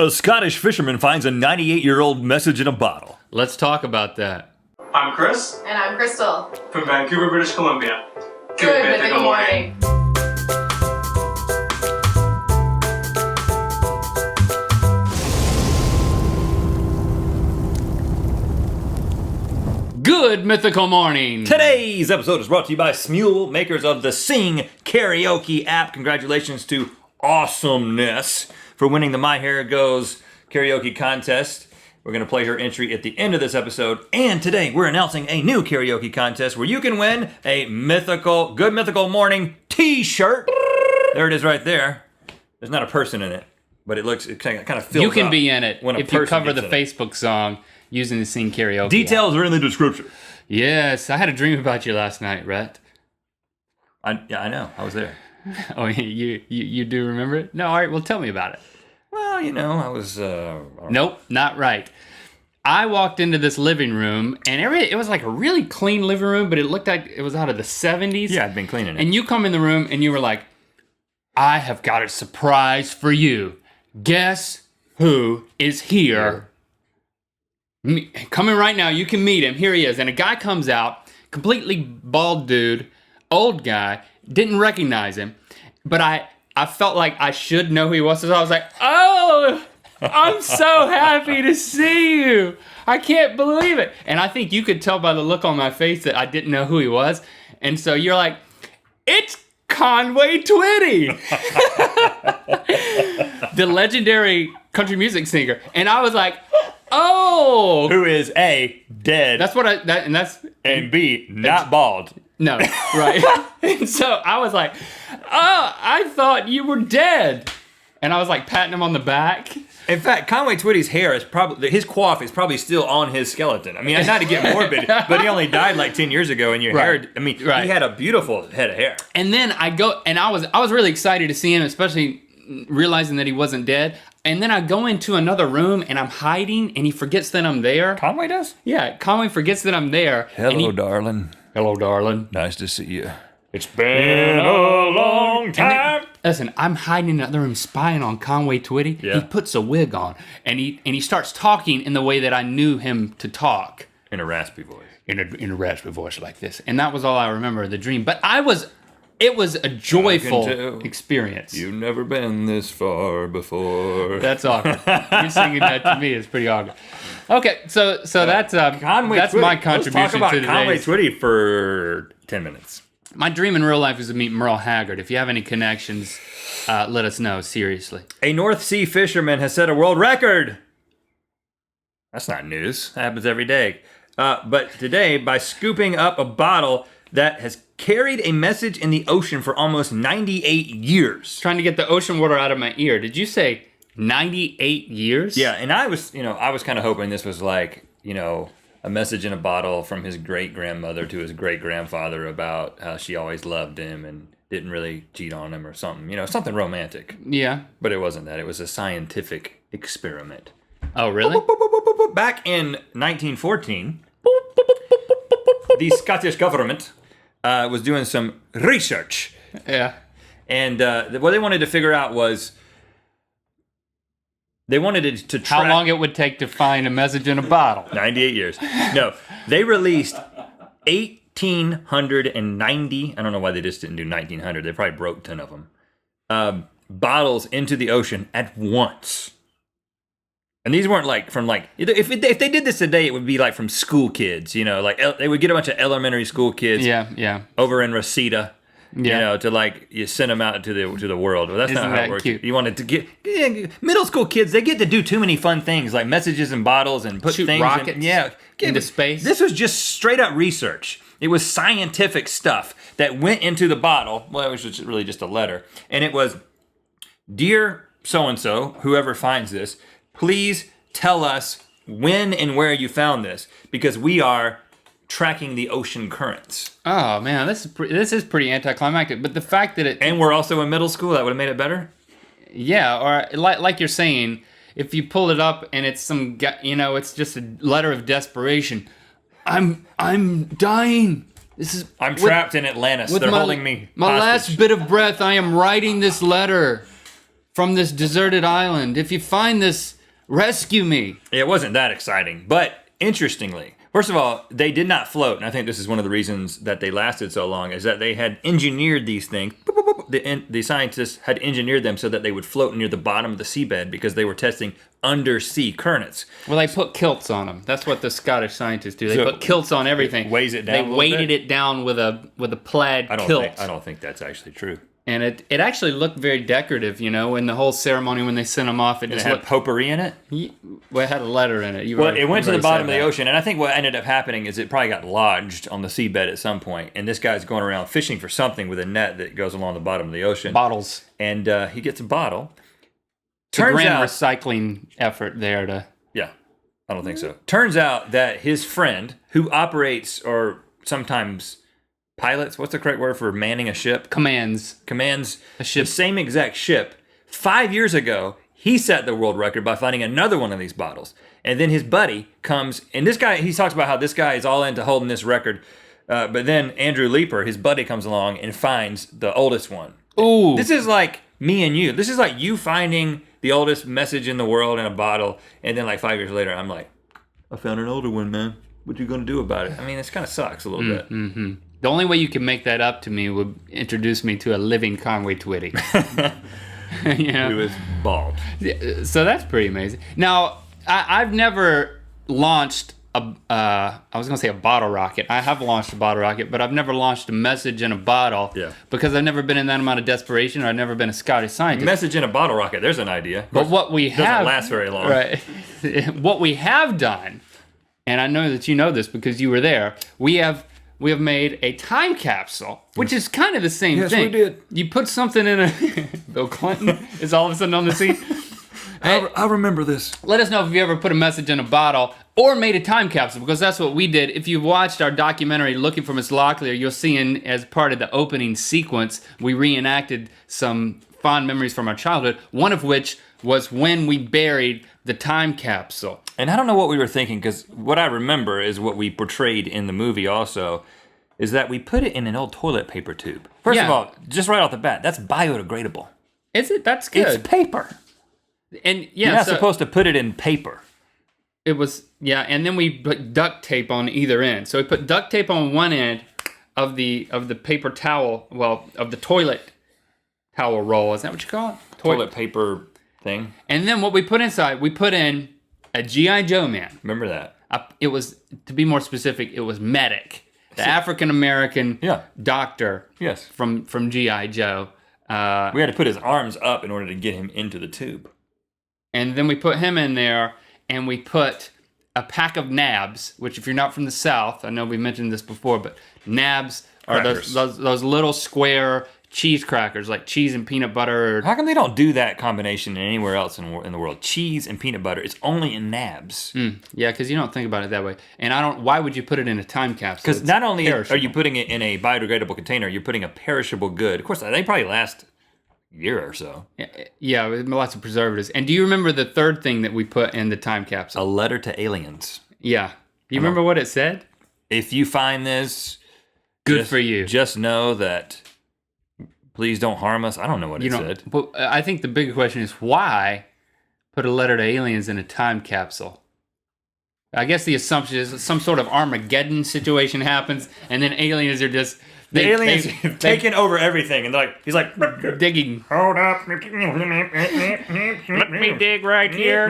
A Scottish fisherman finds a 98-year-old message in a bottle. Let's talk about that. I'm Chris. And I'm Crystal. From Vancouver, British Columbia. Good mythical morning. Good mythical morning. Today's episode is brought to you by Smule, makers of the Sing Karaoke app. Congratulations to Awesomeness for winning the My Hair Goes karaoke contest. We're going to play her entry at the end of this episode. And today we're announcing a new karaoke contest where you can win a mythical, Good Mythical Morning t-shirt. There it is right there. There's not a person in it, but it kind of fills You can up be in it when a if you person cover the gets in it. Facebook song using the Sing Karaoke Details app. are in the description. Yes, I had a dream about you last night, Rhett. I know. I was there. Oh, you do remember it? No, all right, well, tell me about it. Well, I was... Nope, not right. I walked into this living room, and it was like a really clean living room, but it looked like it was out of the 70s. Yeah, I've been cleaning it. And you come in the room, and you were like, I have got a surprise for you. Guess who is here? Coming right now, you can meet him. Here he is. And a guy comes out, completely bald dude, old guy, didn't recognize him, but I felt like I should know who he was, so I was like, oh, I'm so happy to see you. I can't believe it. And I think you could tell by the look on my face that I didn't know who he was. And so you're like, it's Conway Twitty, the legendary country music singer. And I was like, oh. Who is A, dead, That's what and B, not bald. No, right. And so I was like, oh, I thought you were dead. And I was like patting him on the back. In fact, Conway Twitty's hair is probably, his coif is probably still on his skeleton. I mean, not to get morbid, but he only died like 10 years ago, and your hair, I mean, he had a beautiful head of hair. And then I go, and I was really excited to see him, especially realizing that he wasn't dead. And then I go into another room, and I'm hiding, and he forgets that I'm there. Conway does? Yeah, Conway forgets that I'm there. Hello, darling. Hello, darling. Nice to see you. It's been a long time. Listen, I'm hiding in another room spying on Conway Twitty. Yeah. He puts a wig on, and he starts talking in the way that I knew him to talk. In a raspy voice. In a raspy voice like this. And that was all I remember of the dream. But it was a joyful experience. You've never been this far before. That's awkward. You singing that to me is pretty awkward. Okay, so that's Twitty. My contribution Let's talk about to Conway today's. Twitty for 10 minutes. My dream in real life is to meet Merle Haggard. If you have any connections, let us know, seriously. A North Sea fisherman has set a world record. That's not news. That happens every day. But today, by scooping up a bottle that has carried a message in the ocean for almost 98 years. Trying to get the ocean water out of my ear. Did you say 98 years? Yeah, and I was kind of hoping this was like, a message in a bottle from his great-grandmother to his great-grandfather about how she always loved him and didn't really cheat on him or something, something romantic. Yeah. But it wasn't that. It was a scientific experiment. Oh, really? Back in 1914, the Scottish government was doing some research. Yeah. And what they wanted to figure out was they wanted it to track... How long it would take to find a message in a bottle. 98 years. No, they released 1,890... I don't know why they just didn't do 1,900. They probably broke 10 of them. Bottles into the ocean at once. And these weren't like from like... If they did this today, it would be like from school kids, like they would get a bunch of elementary school kids over in Reseda. To like you send them out to the world. Well, that's not how it works. Cute? You wanted to get middle school kids. They get to do too many fun things like messages in bottles and put Shoot things rockets into space. This was just straight up research. It was scientific stuff that went into the bottle. Well, it was just really just a letter, and it was, "Dear so and so, whoever finds this, please tell us when and where you found this because we are tracking the ocean currents." Oh man, this is pretty anticlimactic. But the fact that and we're also in middle school, that would have made it better. Yeah, or like you're saying, if you pull it up and it's it's just a letter of desperation. I'm dying. I'm trapped in Atlantis. They're holding me My hostage. last bit of breath. I am writing this letter. from this deserted island. If you find this, rescue me. It wasn't that exciting, but interestingly, first of all, they did not float, and I think this is one of the reasons that they lasted so long, is that they had engineered these things. The scientists had engineered them so that they would float near the bottom of the seabed because they were testing undersea currents. Well, they put kilts on them. That's what the Scottish scientists do. They So put kilts on everything. it weighs it down a They little weighted bit? it down with a plaid kilt. I don't think that's actually true. And it actually looked very decorative, in the whole ceremony when they sent them off. It Did it just have looked. potpourri in it? Well, it had a letter in it. Well, it went to the bottom of the ocean, and I think what ended up happening is it probably got lodged on the seabed at some point, and this guy's going around fishing for something with a net that goes along the bottom of the ocean. Bottles. And he gets a bottle. It's a Turns grand out, recycling effort there to. yeah, I don't think so. Turns out that his friend, who operates or sometimes pilots, what's the correct word for manning a ship? Commands A ship. The same exact ship. 5 years ago, he set the world record by finding another one of these bottles. And then his buddy comes, and this guy, he talks about how this guy is all into holding this record. But then Andrew Leeper, his buddy, comes along and finds the oldest one. Ooh. This is like me and you. This is like you finding the oldest message in the world in a bottle, and then like 5 years later, I'm like, I found an older one, man. What you gonna do about it? I mean, this kind of sucks a little bit. Mm-hmm. The only way you can make that up to me would introduce me to a living Conway Twitty. He was bald. So that's pretty amazing. Now, I've never launched I was going to say a bottle rocket. I have launched a bottle rocket, but I've never launched a message in a bottle. Yeah. Because I've never been in that amount of desperation, or I've never been a Scottish scientist. Message in a bottle rocket. There's an idea. But what we doesn't have last very long. Right. What we have done, and I know that you know this because you were there, we have made a time capsule, which is kind of the same thing. Yes, we did. You put something in a Bill Clinton is all of a sudden on the scene. I remember this. Let us know if you ever put a message in a bottle or made a time capsule, because that's what we did. If you've watched our documentary, Looking for Miss Locklear, you'll see as part of the opening sequence, we reenacted some fond memories from our childhood, one of which was when we buried the time capsule. And I don't know what we were thinking, because what I remember is what we portrayed in the movie also, is that we put it in an old toilet paper tube. First of all, just right off the bat, that's biodegradable. Is it? That's good. It's paper. And You're not supposed to put it in paper. It was, and then we put duct tape on either end. So we put duct tape on one end of the paper towel, of the toilet towel roll. Is that what you call it? Toilet paper thing. And then what we put inside, we put in a G.I. Joe man. Remember that? It was, to be more specific, it was Medic, the African-American doctor from G.I. Joe. We had to put his arms up in order to get him into the tube. And then we put him in there, and we put a pack of nabs, which if you're not from the South, I know we mentioned this before, but nabs are those little square cheese crackers, like cheese and peanut butter. How come they don't do that combination anywhere else in the world? Cheese and peanut butter. It's only in nabs. Yeah, because you don't think about it that way. And why would you put it in a time capsule? Because not only are you putting it in a biodegradable container, you're putting a perishable good. Of course, they probably last a year or so. Yeah, with lots of preservatives. And do you remember the third thing that we put in the time capsule? A letter to aliens. Yeah. Do you remember what it said? If you find this, good for you. Just know that please don't harm us. I don't know what it said. But I think the bigger question is why put a letter to aliens in a time capsule? I guess the assumption is that some sort of Armageddon situation happens, and then aliens are just... The aliens have taken over everything, and he's like digging. Hold up. Let me dig right here.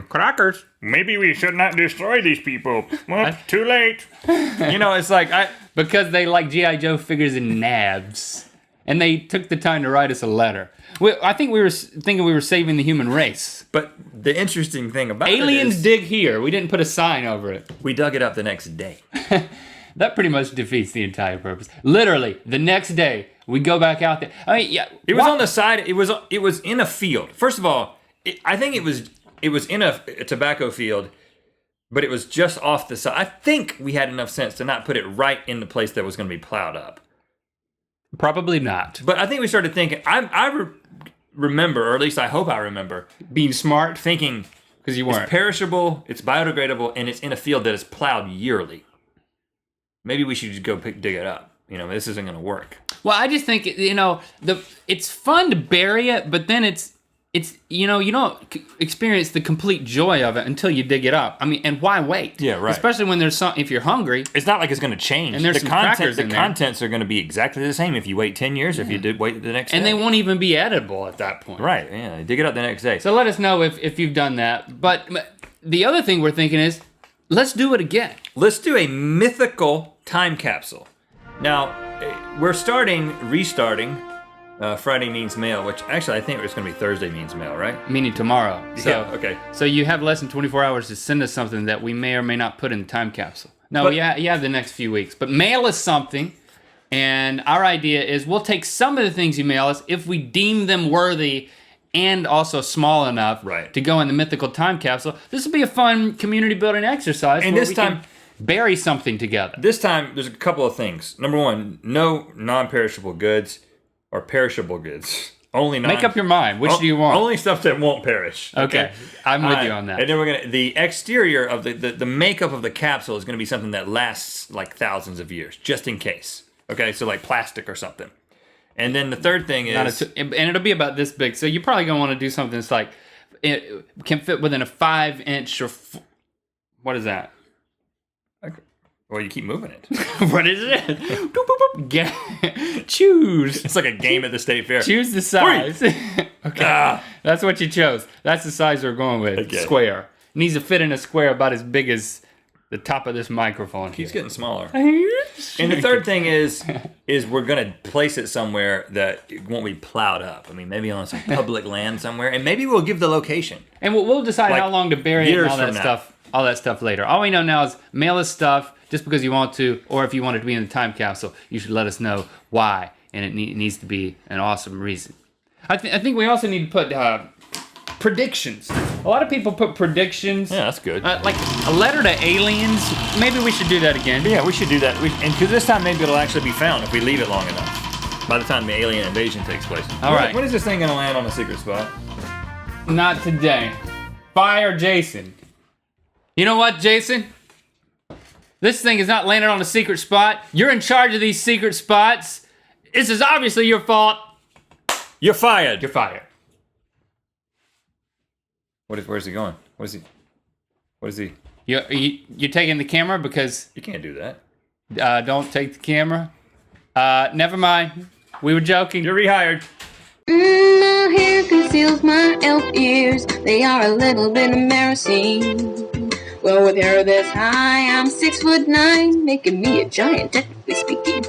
Crackers. Maybe we should not destroy these people. Well, too late. It's like because they like G.I. Joe figures and nabs. And they took the time to write us a letter. I think we were thinking we were saving the human race. But the interesting thing about aliens it is, dig here. We didn't put a sign over it. We dug it up the next day. That pretty much defeats the entire purpose. Literally, the next day, we go back out there. I mean, it was on the side. It was in a field. First of all, I think it was in a tobacco field, but it was just off the side. I think we had enough sense to not put it right in the place that was going to be plowed up. Probably not. But I think we started thinking, I remember, or at least I hope I remember, being smart, thinking, because you weren't. It's perishable, it's biodegradable, and it's in a field that is plowed yearly. Maybe we should just go dig it up. You know, this isn't going to work. Well, I just think, you know, it's fun to bury it, but then it's you know, you don't experience the complete joy of it until you dig it up. I mean, and why wait? Yeah, right. Especially when there's if you're hungry. It's not like it's going to change. And there's some crackers in there. The contents are going to be exactly the same if you wait 10 years or if you did wait the next day. And they won't even be edible at that point. Right, yeah. Dig it up the next day. So let us know if you've done that. But the other thing we're thinking is, let's do it again. Let's do a mythical time capsule. Now, we're restarting Friday Means Mail, which actually I think it's going to be Thursday Means Mail, right? Meaning tomorrow. So, Yeah, okay. So you have less than 24 hours to send us something that we may or may not put in the time capsule. No, But- you have the next few weeks. But mail us something, and our idea is we'll take some of the things you mail us if we deem them worthy and also small enough Right. to go in the mythical time capsule. This will be a fun community building exercise. And where this we time- can bury something together. This time, there's a couple of things. Number one, no non-perishable goods or perishable goods. Only Make up your mind. Which do you want? Only stuff that won't perish. Okay. I'm with you on that. And then the exterior of the makeup of the capsule is gonna be something that lasts like thousands of years, just in case. Okay, so like plastic or something. And then the third thing is... and it'll be about this big. So you're probably going to want to do something that's like, it can fit within a 5-inch or... What is that? Well, you keep moving it. What is it? Doop, boop, boop. Choose. It's like a game at the state fair. Choose the size. Okay. That's what you chose. That's the size we're going with. Okay. Square. It needs to fit in a square about as big as the top of this microphone. Keeps here. getting smaller. And the third thing is we're gonna place it somewhere that it won't be plowed up. I mean, maybe on some public land somewhere, and maybe we'll give the location. And we'll decide Like how long to bury it and years all that from now. stuff. All that stuff later. All we know now is mail us stuff just because you want to, or if you want it to be in the time capsule, you should let us know why, and it needs to be an awesome reason. I think we also need to put predictions. A lot of people put predictions. Yeah, that's good. Like a letter to aliens. Maybe we should do that again. Yeah, we should do that. And because this time maybe it'll actually be found if we leave it long enough. By the time the alien invasion takes place. All right. When is this thing gonna land on a secret spot? Not today. Fire Jason. You know what, Jason? This thing is not landed on a secret spot. You're in charge of these secret spots. This is obviously your fault. You're fired. You're fired. Where's he going? What is he? You taking the camera because You can't do that. don't take the camera. Never mind. We were joking. You're rehired. My hair conceals my elf ears. They are a little bit embarrassing. Well, with hair this high, I'm 6'9", making me a giant, technically speaking.